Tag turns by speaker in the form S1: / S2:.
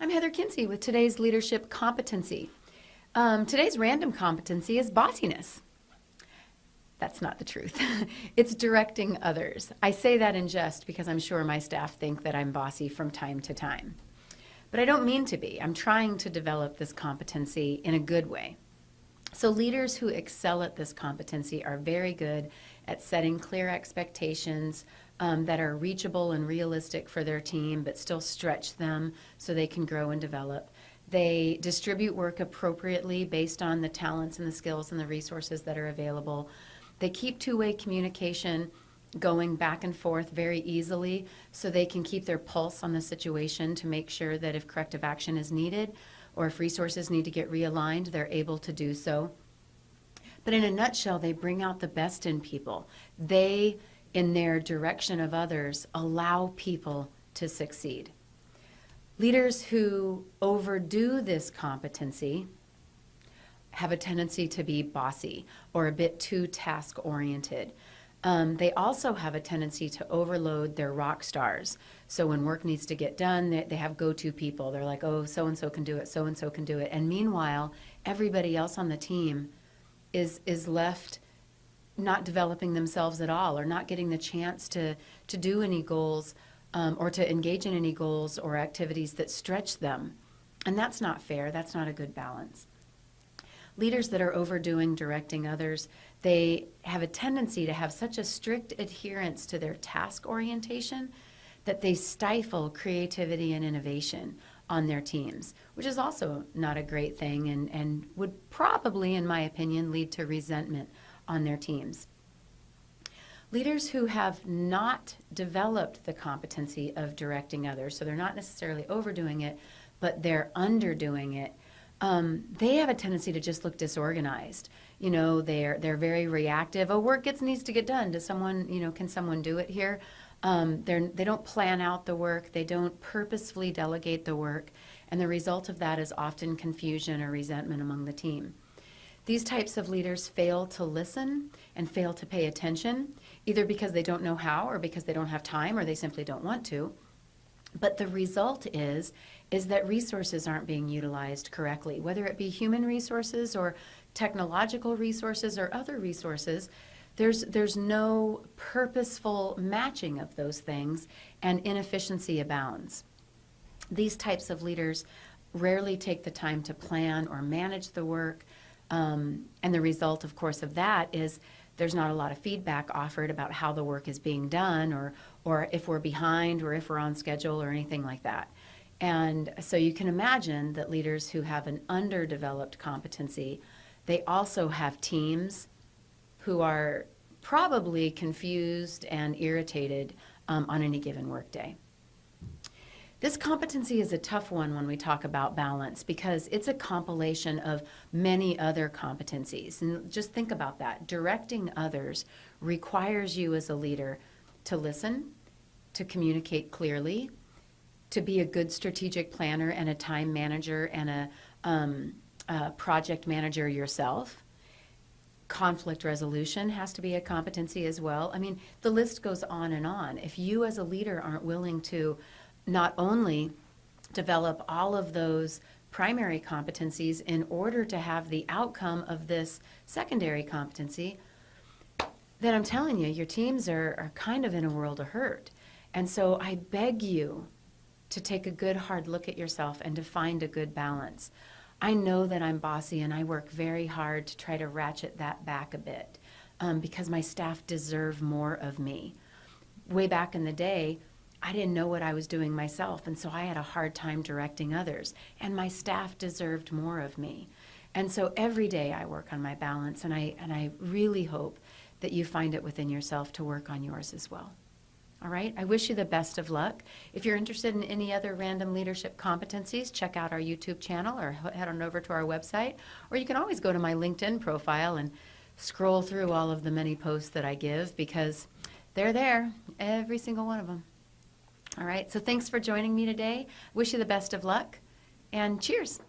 S1: I'm Heather Kinsey with today's Leadership Competency. Today's random competency is bossiness. That's not the truth. It's directing others. I say that in jest because I'm sure my staff think that I'm bossy from time to time. But I don't mean to be. I'm trying to develop this competency in a good way. So leaders who excel at this competency are very good at setting clear expectations that are reachable and realistic for their team, but still stretch them so they can grow and develop. They distribute work appropriately based on the talents and the skills and the resources that are available. They keep two-way communication going back and forth very easily so they can keep their pulse on the situation to make sure that if corrective action is needed or if resources need to get realigned, they're able to do so. But in a nutshell, they bring out the best in people. They, in their direction of others, allow people to succeed. Leaders who overdo this competency have a tendency to be bossy or a bit too task-oriented. They also have a tendency to overload their rock stars. So when work needs to get done, they have go-to people. They're like, oh, so-and-so can do it, so-and-so can do it. And meanwhile, everybody else on the team is left not developing themselves at all or not getting the chance to do any goals or to engage in any goals or activities that stretch them. And that's not fair. That's not a good balance. Leaders that are overdoing directing others, they have a tendency to have such a strict adherence to their task orientation that they stifle creativity and innovation on their teams, which is also not a great thing and would probably, in my opinion, lead to resentment on their teams. Leaders who have not developed the competency of directing others, so they're not necessarily overdoing it, but they're underdoing it, they have a tendency to just look disorganized. You know, they're very reactive. Oh, work needs to get done. Does someone, can someone do it here? They don't plan out the work. They don't purposefully delegate the work. And the result of that is often confusion or resentment among the team. These types of leaders fail to listen and fail to pay attention, either because they don't know how or because they don't have time or they simply don't want to. But the result is that resources aren't being utilized correctly, whether it be human resources or technological resources or other resources. There's no purposeful matching of those things, and inefficiency abounds. These types of leaders rarely take the time to plan or manage the work, and the result, of course, of that is there's not a lot of feedback offered about how the work is being done or if we're behind or if we're on schedule or anything like that. And so you can imagine that leaders who have an underdeveloped competency, they also have teams who are probably confused and irritated on any given workday. This competency is a tough one when we talk about balance because it's a compilation of many other competencies. And just think about that. Directing others requires you as a leader to listen, to communicate clearly, to be a good strategic planner and a time manager and a project manager yourself. Conflict resolution has to be a competency as well. I mean, the list goes on and on. If you as a leader aren't willing to not only develop all of those primary competencies in order to have the outcome of this secondary competency, then I'm telling you, your teams are kind of in a world of hurt. And so I beg you to take a good hard look at yourself and to find a good balance. I know that I'm bossy and I work very hard to try to ratchet that back a bit because my staff deserve more of me. Way back in the day, I didn't know what I was doing myself, and so I had a hard time directing others, and my staff deserved more of me. And so every day I work on my balance, and I really hope that you find it within yourself to work on yours as well. All right, I wish you the best of luck. If you're interested in any other random leadership competencies, check out our YouTube channel or head on over to our website, or you can always go to my LinkedIn profile and scroll through all of the many posts that I give because they're there, every single one of them. All right, so thanks for joining me today. Wish you the best of luck, and cheers.